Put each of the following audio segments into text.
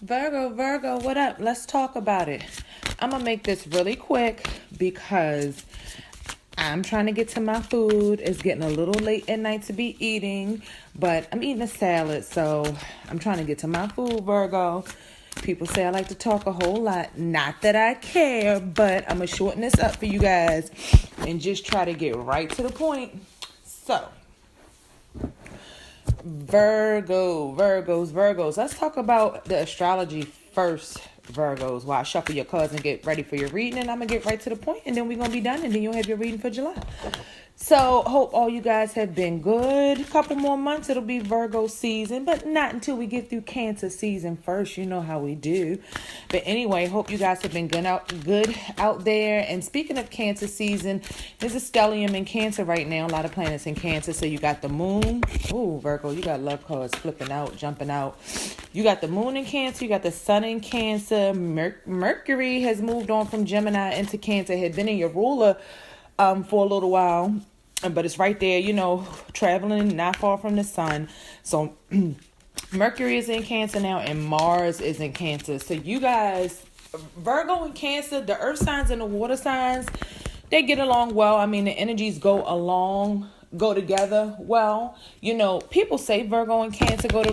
Virgo, what up? Let's talk about it. I'm going to make this really quick because I'm trying to get to my food. It's getting a little late at night to be eating, but I'm eating a salad, so I'm trying to get to my food, Virgo. People say I like to talk a whole lot. Not that I care, but I'm going to shorten this up for you guys and just try to get right to the point. So, Virgos. Let's talk about the astrology first, Virgos. While I shuffle your cards and get ready for your reading, and I'm going to get right to the point, and then we're going to be done, and then you'll have your reading for July. So, hope all you guys have been good. A couple more months, it'll be Virgo season, but not until we get through Cancer season first. You know how we do. But anyway, hope you guys have been good out there. And speaking of Cancer season, there's a stellium in Cancer right now. A lot of planets in Cancer. So you got the moon. Ooh, Virgo, you got love cards flipping out, jumping out. You got the moon in Cancer. You got the sun in Cancer. Mercury has moved on from Gemini into Cancer. Had been in your ruler for a little while, but it's right there, traveling not far from the sun. So Mercury is in Cancer now, and Mars is in Cancer. So you guys, Virgo and Cancer, the earth signs and the water signs, they get along well. I mean, the energies go together well. People say Virgo and Cancer go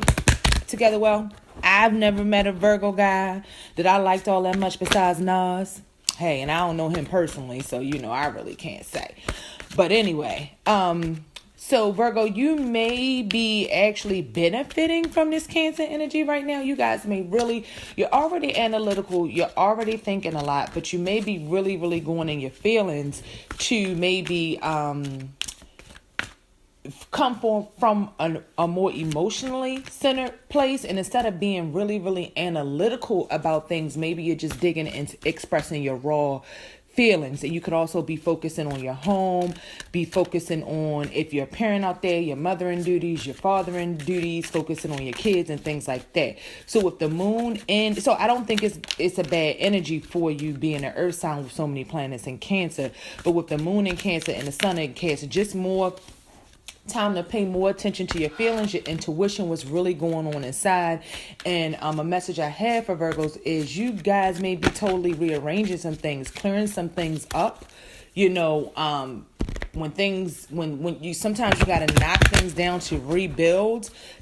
together well. I've never met a Virgo guy that I liked all that much besides Nas. Hey, and I don't know him personally, so I really can't say. But anyway, so Virgo, you may be actually benefiting from this Cancer energy right now. You guys may you're already analytical, you're already thinking a lot, but you may be really, really going in your feelings to maybe come from a more emotionally centered place, and instead of being really, really analytical about things, maybe you're just digging and expressing your raw feelings. And you could also be focusing on your home, be focusing on, if you're a parent out there, your mothering duties, your fathering duties, focusing on your kids and things like that. So with the moon, and so I don't think it's a bad energy for you being an earth sign with so many planets in Cancer, but with the moon in Cancer and the sun in Cancer, just more time to pay more attention to your feelings, your intuition, what's really going on inside. And a message I have for Virgos is you guys may be totally rearranging some things, clearing some things up. When you sometimes you got to knock things down to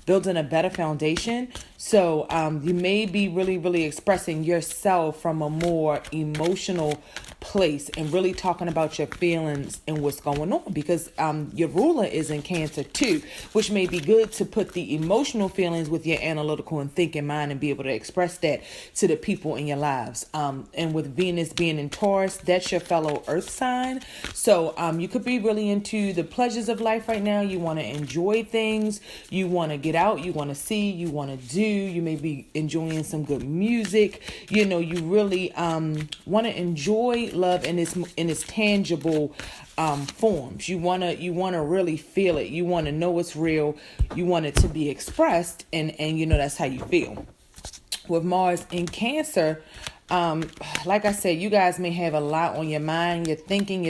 building a better foundation. So you may be really, really expressing yourself from a more emotional place and really talking about your feelings and what's going on, because your ruler is in Cancer too, which may be good to put the emotional feelings with your analytical and thinking mind and be able to express that to the people in your lives. And with Venus being in Taurus, that's your fellow earth sign. So you could be really into the pleasures of life right now. You want to enjoy things. You want to get out. You want to see. You want to do. You may be enjoying some good music. You really want to enjoy love in its tangible forms. You want to really feel it. You want to know it's real. You want it to be expressed, and that's how you feel. With Mars in Cancer, like I said, you guys may have a lot on your mind. You're thinking,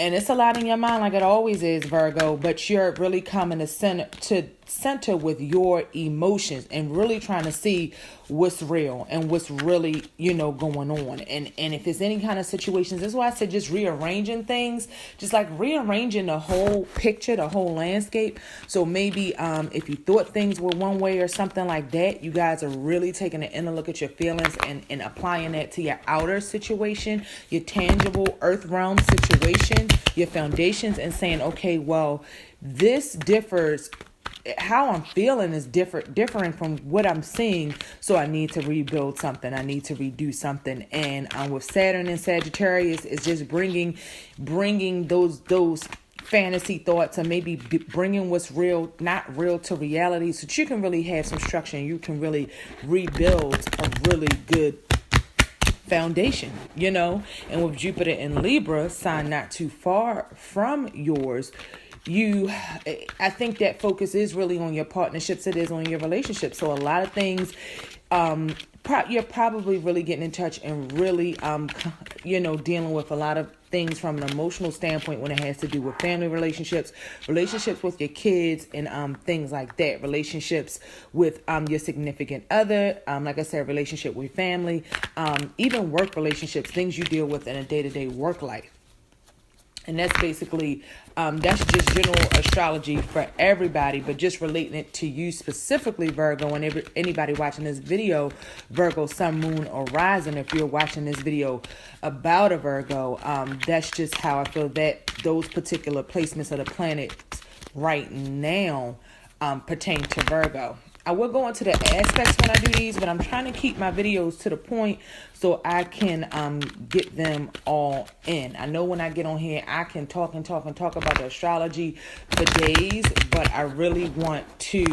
and it's a lot in your mind, like it always is, Virgo, but you're really coming to center with your emotions and really trying to see what's real and what's really, going on. And if there's any kind of situations, that's why I said just rearranging things, just like rearranging the whole picture, the whole landscape. So maybe if you thought things were one way or something like that, you guys are really taking an inner look at your feelings and applying that to your outer situation, your tangible earth realm situation, your foundations, and saying, okay, well, this differs. How I'm feeling is different from what I'm seeing. So I need to rebuild something. I need to redo something. And with Saturn and Sagittarius, it's just bringing those fantasy thoughts, and maybe bringing what's real, not real, to reality, so that you can really have some structure and you can really rebuild a really good foundation, And with Jupiter in Libra, sign not too far from yours, I think that focus is really on your partnerships. It is on your relationships. So a lot of things, you're probably really getting in touch and really, dealing with a lot of things from an emotional standpoint when it has to do with family relationships, relationships with your kids, and things like that. Relationships with your significant other, like I said, relationship with family, even work relationships, things you deal with in a day-to-day work life. And that's basically, that's just general astrology for everybody, but just relating it to you specifically, Virgo, and anybody watching this video, Virgo, Sun, Moon, or Rising. If you're watching this video about a Virgo, that's just how I feel that those particular placements of the planets right now pertain to Virgo. I will go into the aspects when I do these, but I'm trying to keep my videos to the point so I can get them all in. I know when I get on here, I can talk about the astrology for days, but I really want to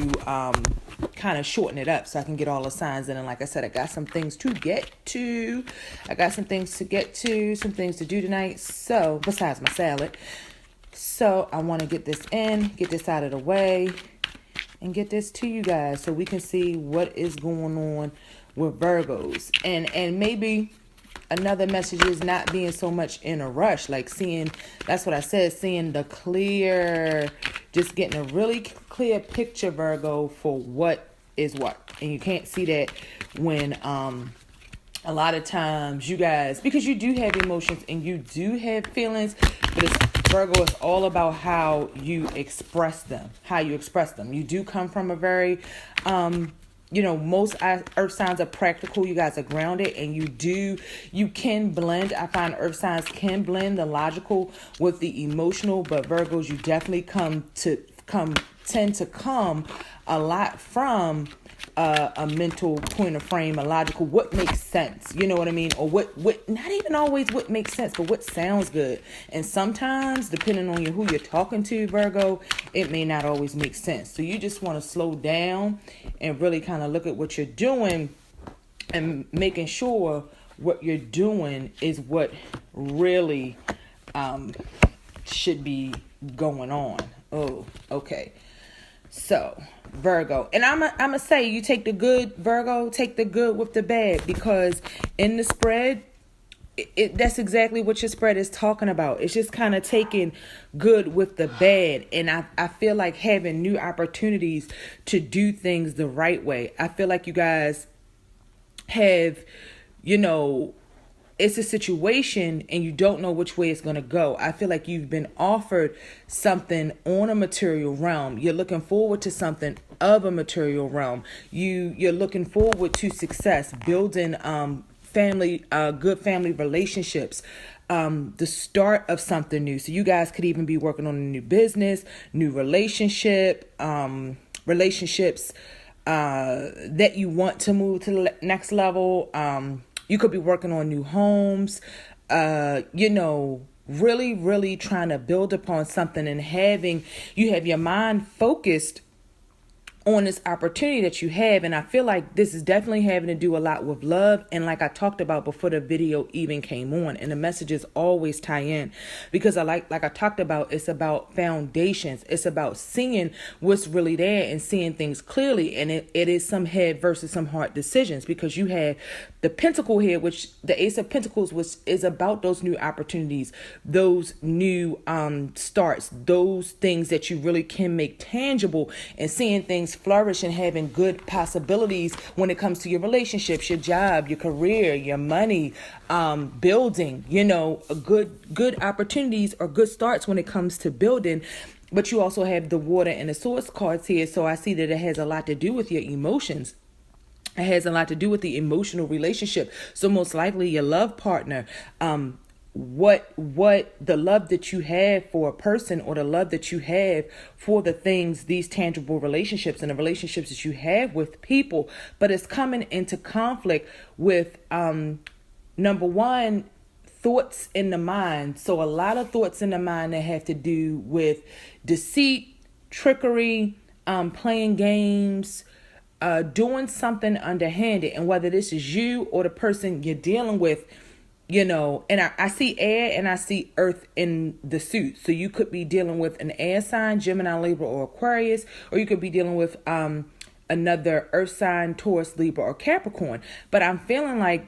kind of shorten it up so I can get all the signs in. And like I said, I got some things to get to. Some things to do tonight. So, besides my salad. So, I want to get this in, get this out of the way, and get this to you guys so we can see what is going on with Virgos. And maybe another message is not being so much in a rush, like that's what I said, seeing the clear, just getting a really clear picture, Virgo, for what is what. And you can't see that when a lot of times you guys, because you do have emotions and you do have feelings, but Virgo is all about how you express them. You do come from a very, most earth signs are practical. You guys are grounded, and you can blend. I find earth signs can blend the logical with the emotional, but Virgos, you definitely tend to come a lot from a mental point of frame, a logical, what makes sense, you know what I mean? Or what not even always what makes sense, but what sounds good. And sometimes, depending on who you're talking to, Virgo, it may not always make sense. So you just want to slow down and really kind of look at what you're doing and making sure what you're doing is what really should be going on. Oh, okay. So, Virgo. And I'm going to say, you take the good, Virgo, take the good with the bad. Because in the spread, that's exactly what your spread is talking about. It's just kind of taking good with the bad. And I feel like having new opportunities to do things the right way. I feel like you guys have, it's a situation and you don't know which way it's going to go. I feel like you've been offered something on a material realm. You're looking forward to something of a material realm. You're looking forward to success, building good family relationships, the start of something new. So you guys could even be working on a new business, new relationships that you want to move to the next level. You could be working on new homes, really, really trying to build upon something and you have your mind focused on this opportunity that you have. And I feel like this is definitely having to do a lot with love. And like I talked about before the video even came on, and the messages always tie in, because like I talked about, it's about foundations. It's about seeing what's really there and seeing things clearly. And it is some head versus some heart decisions, because you have the Pentacle here, which the Ace of Pentacles, which is about those new opportunities, those new starts, those things that you really can make tangible, and seeing things flourish and having good possibilities when it comes to your relationships, your job, your career, your money, building, good opportunities or good starts when it comes to building. But you also have the Water and the Swords cards here. So I see that it has a lot to do with your emotions. It has a lot to do with the emotional relationship. So most likely your love partner, what the love that you have for a person, or the love that you have for the things, these tangible relationships and the relationships that you have with people, but it's coming into conflict with, number one, thoughts in the mind. So a lot of thoughts in the mind that have to do with deceit, trickery, playing games, doing something underhanded. And whether this is you or the person you're dealing with, and I see air and I see earth in the suit. So you could be dealing with an air sign, Gemini, Libra, or Aquarius, or you could be dealing with another earth sign, Taurus, Libra, or Capricorn. But I'm feeling like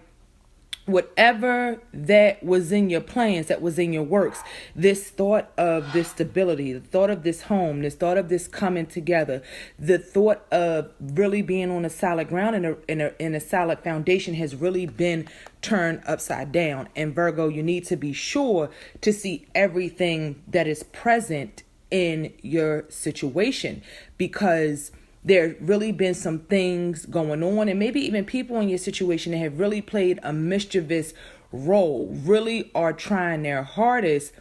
whatever that was in your plans, that was in your works, this thought of this stability, the thought of this home, this thought of this coming together, the thought of really being on a solid ground and a solid foundation has really been turned upside down. And Virgo, you need to be sure to see everything that is present in your situation, because there really been some things going on, and maybe even people in your situation that have really played a mischievous role, really are trying their hardest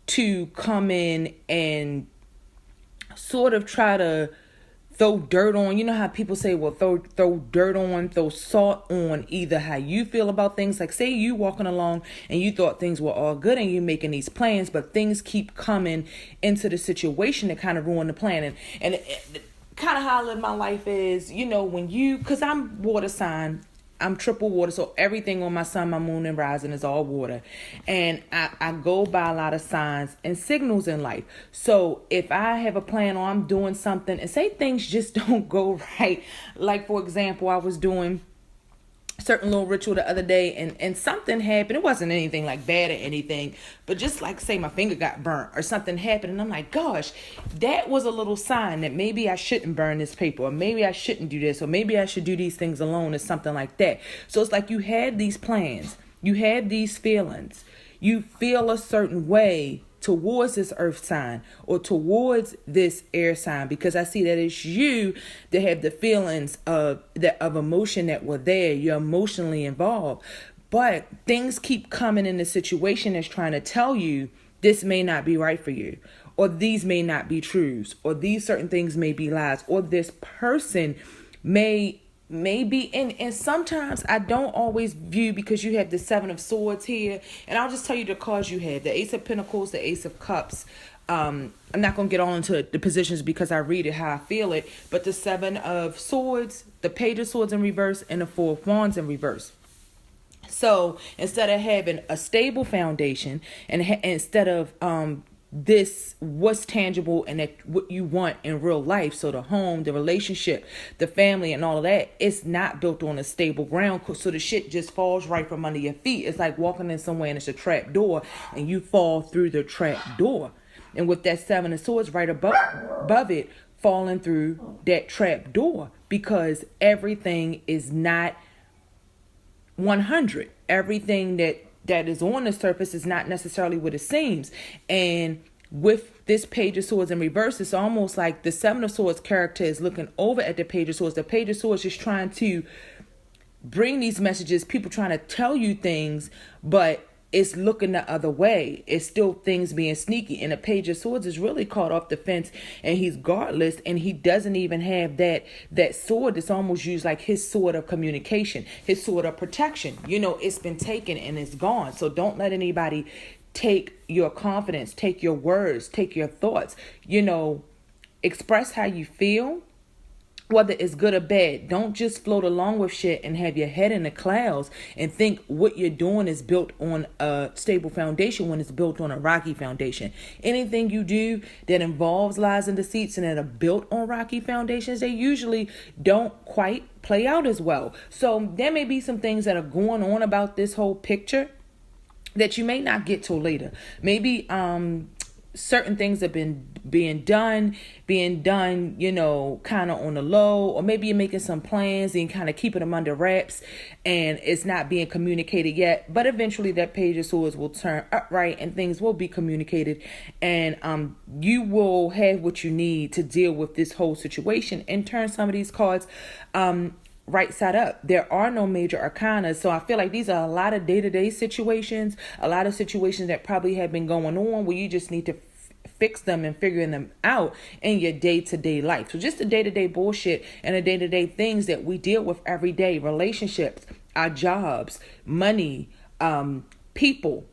to come in and sort of try to throw dirt on. You know how people say, well, throw dirt on, throw salt on either how you feel about things. Like, say you walking along and you thought things were all good and you're making these plans, but things keep coming into the situation to kind of ruin the plan. And kind of how I live my life is, when because I'm water sign, I'm triple water, so everything on my sun, my moon, and rising is all water. And I go by a lot of signs and signals in life. So if I have a plan or I'm doing something and say things just don't go right, like for example, I was doing certain little ritual the other day and something happened. It wasn't anything like bad or anything, but just like say my finger got burnt or something happened, and I'm like, gosh, that was a little sign that maybe I shouldn't burn this paper, or maybe I shouldn't do this, or maybe I should do these things alone, or something like that. So it's like you had these plans, you had these feelings, you feel a certain way towards this earth sign or towards this air sign, because I see that it's you that have the feelings of emotion that were there. You're emotionally involved, but things keep coming in the situation that's trying to tell you this may not be right for you, or these may not be truths, or these certain things may be lies, or this person may be, and sometimes I don't always view, because you have the Seven of Swords here, and I'll just tell you the cards you have: the Ace of Pentacles, the Ace of Cups. I'm not going to get all into the positions because I read it how I feel it, but the Seven of Swords, the Page of Swords in reverse, and the Four of Wands in reverse. So instead of having a stable foundation, and instead of this what's tangible and what you want in real life, so the home, the relationship, the family, and all of that, it's not built on a stable ground, so the shit just falls right from under your feet. It's like walking in somewhere and it's a trap door and you fall through the trap door, and with that Seven of Swords right above it, falling through that trap door, because everything is not 100. Everything that is on the surface is not necessarily what it seems. And with this Page of Swords in reverse, it's almost like the Seven of Swords character is looking over at the Page of Swords. The Page of Swords is trying to bring these messages, people trying to tell you things, but it's looking the other way. It's still things being sneaky. And the Page of Swords is really caught off the fence, and he's guardless, and he doesn't even have that sword that's almost used like his sword of communication, his sword of protection. It's been taken and it's gone. So don't let anybody take your confidence, take your words, take your thoughts. Express how you feel, whether it's good or bad. Don't just float along with shit and have your head in the clouds and think what you're doing is built on a stable foundation when it's built on a rocky foundation. Anything you do that involves lies and deceits and that are built on rocky foundations, they usually don't quite play out as well. So there may be some things that are going on about this whole picture that you may not get till later. Maybe certain things have been being done, kind of on the low, or maybe you're making some plans and kind of keeping them under wraps and it's not being communicated yet, but eventually that Page of Swords will turn upright and things will be communicated, and you will have what you need to deal with this whole situation and turn some of these cards right side up. There are no major arcana, so I feel like these are a lot of day-to-day situations, a lot of situations that probably have been going on where you just need to fix them and figuring them out in your day-to-day life. So just the day-to-day bullshit and the day-to-day things that we deal with every day: relationships, our jobs, money, people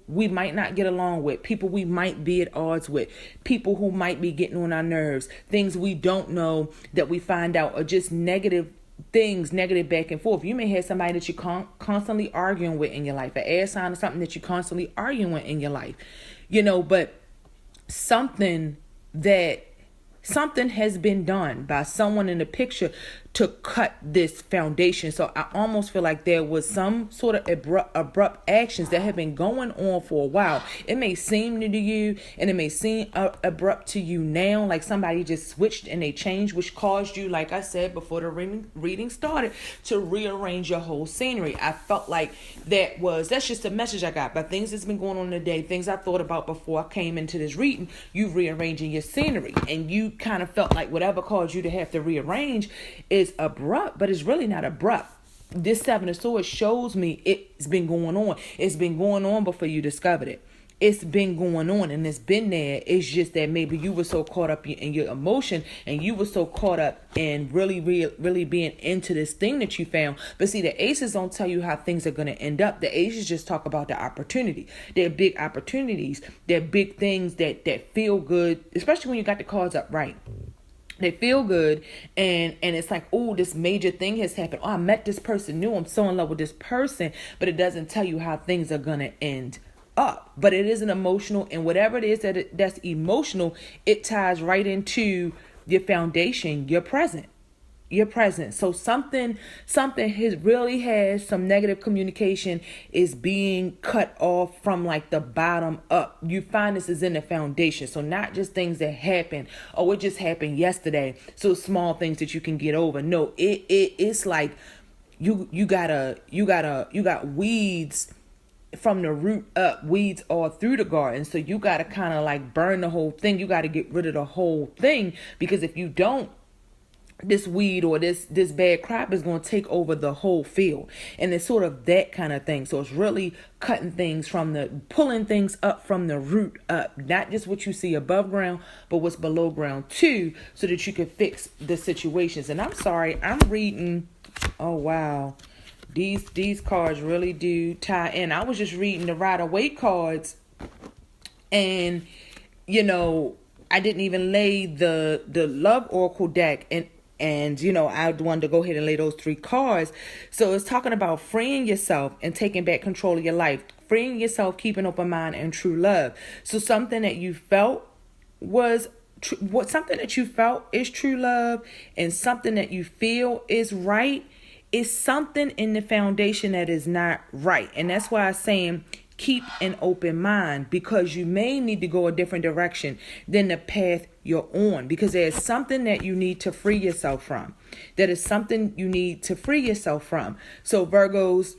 we might not get along with, people we might be at odds with, people who might be getting on our nerves, things we don't know that we find out, or just negative things, negative back and forth. You may have somebody that you're constantly arguing with in your life, an air sign or something that you're constantly arguing with in your life, but something has been done by someone in the picture to cut this foundation. So I almost feel like there was some sort of abrupt actions that have been going on for a while. It may seem new to you, and it may seem abrupt to you now, like somebody just switched and they changed, which caused you, like I said before the reading started, to rearrange your whole scenery. I felt like that's just a message I got. But things that's been going on today, things I thought about before I came into this reading, you rearranging your scenery, and you kind of felt like whatever caused you to have to rearrange is abrupt, but it's really not abrupt. This Seven of Swords shows me it's been going on. It's been going on before you discovered it. It's been going on and it's been there. It's just that maybe you were so caught up in your emotion, and you were so caught up in really being into this thing that you found. But see, the aces don't tell you how things are going to end up. The aces just talk about the opportunity. They're big opportunities. They're big things that feel good, especially when you got the cards up right. They feel good, and it's like, oh, this major thing has happened. Oh, I met this person new. I'm so in love with this person. But it doesn't tell you how things are going to end up. But it is an emotional, and whatever it is that's emotional, it ties right into your foundation, your present. So something really has some negative communication is being cut off from like the bottom up. You find this is in the foundation. So not just things that happen. Oh, it just happened yesterday. So small things that you can get over. No, it's like you got weeds from the root up, weeds all through the garden. So you got to kind of like burn the whole thing. You got to get rid of the whole thing, because if you don't, this weed or this bad crop is going to take over the whole field. And it's sort of that kind of thing. So it's really cutting things pulling things up from the root up, not just what you see above ground, but what's below ground too, so that you can fix the situations. And I'm sorry, I'm reading, oh wow, these cards really do tie in. I was just reading the Rider-Waite cards, and I didn't even lay the Love Oracle deck, and I wanted to go ahead and lay those 3 cards. So it's talking about freeing yourself and taking back control of your life, freeing yourself, keeping open mind, and true love. So something that you felt something that you felt is true love, and something that you feel is right is something in the foundation that is not right. And that's why I'm saying keep an open mind, because you may need to go a different direction than the path you're on, because there's something that you need to free yourself from. That is something you need to free yourself from. So Virgos,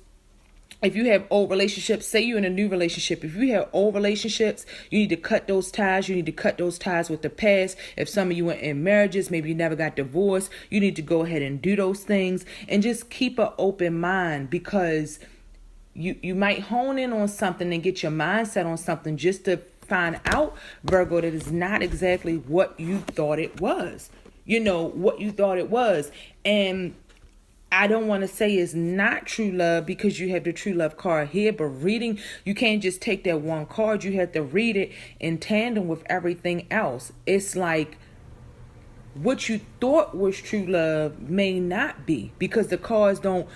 if you have old relationships, say you're in a new relationship. If you have old relationships, you need to cut those ties. You need to cut those ties with the past. If some of you were in marriages, maybe you never got divorced, you need to go ahead and do those things and just keep an open mind, because you might hone in on something and get your mindset on something just to find out, Virgo, that is not exactly what you thought it was. What you thought it was. And I don't want to say it's not true love, because you have the true love card here, but reading, you can't just take that one card. You have to read it in tandem with everything else. It's like what you thought was true love may not be, because the cards don't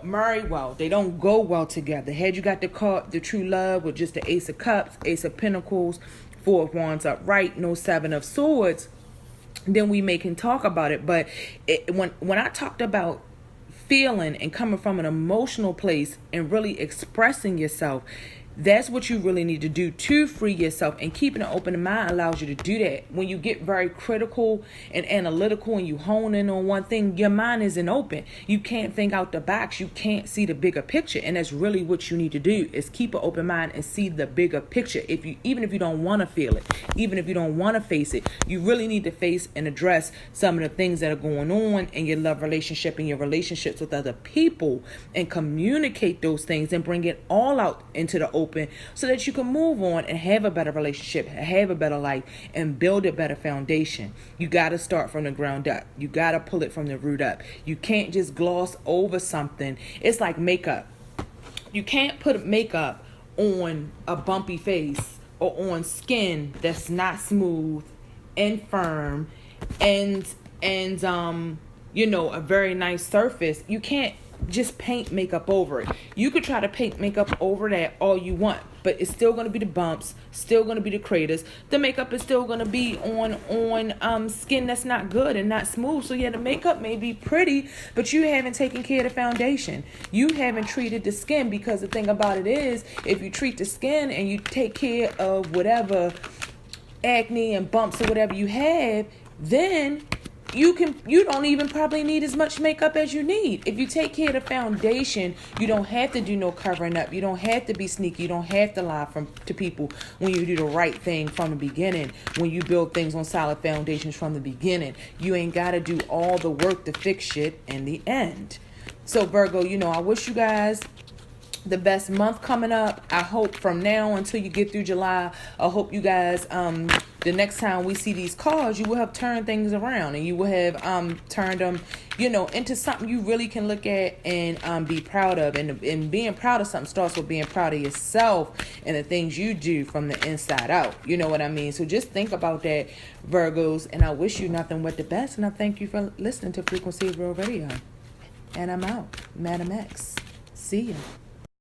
marry well. They don't go well together. Had you got the true love with just the Ace of Cups, Ace of Pentacles, 4 of Wands upright, no 7 of Swords, then we can talk about it. But when I talked about feeling and coming from an emotional place and really expressing yourself, that's what you really need to do to free yourself. And keeping an open mind allows you to do that. When you get very critical and analytical and you hone in on one thing, your mind isn't open. You can't think out the box. You can't see the bigger picture. And that's really what you need to do, is keep an open mind and see the bigger picture. Even if you don't want to feel it, even if you don't want to face it, you really need to face and address some of the things that are going on in your love relationship and your relationships with other people, and communicate those things and bring it all out into the open, so that you can move on and have a better relationship, have a better life, and build a better foundation. You got to start from the ground up. You got to pull it from the root up. You can't just gloss over something. It's like makeup. You can't put makeup on a bumpy face or on skin that's not smooth and firm and a very nice surface. You can't just paint makeup over it. You could try to paint makeup over that all you want, but it's still going to be the bumps, still going to be the craters. The makeup is still going to be on skin that's not good and not smooth. So yeah, the makeup may be pretty, but you haven't taken care of the foundation. You haven't treated the skin, because the thing about it is, if you treat the skin and you take care of whatever acne and bumps or whatever you have, then you don't even probably need as much makeup as you need. If you take care of the foundation, you don't have to do no covering up. You don't have to be sneaky. You don't have to lie to people when you do the right thing from the beginning. When you build things on solid foundations from the beginning, you ain't got to do all the work to fix shit in the end. So Virgo, I wish you guys the best month coming up. I hope from now until you get through July, I hope you guys, the next time we see these cards, you will have turned things around, and you will have turned them, into something you really can look at and be proud of. And being proud of something starts with being proud of yourself and the things you do from the inside out. You know what I mean? So just think about that, Virgos, and I wish you nothing but the best. And I thank you for listening to Frequency Real Radio. And I'm out. Madam X. See ya.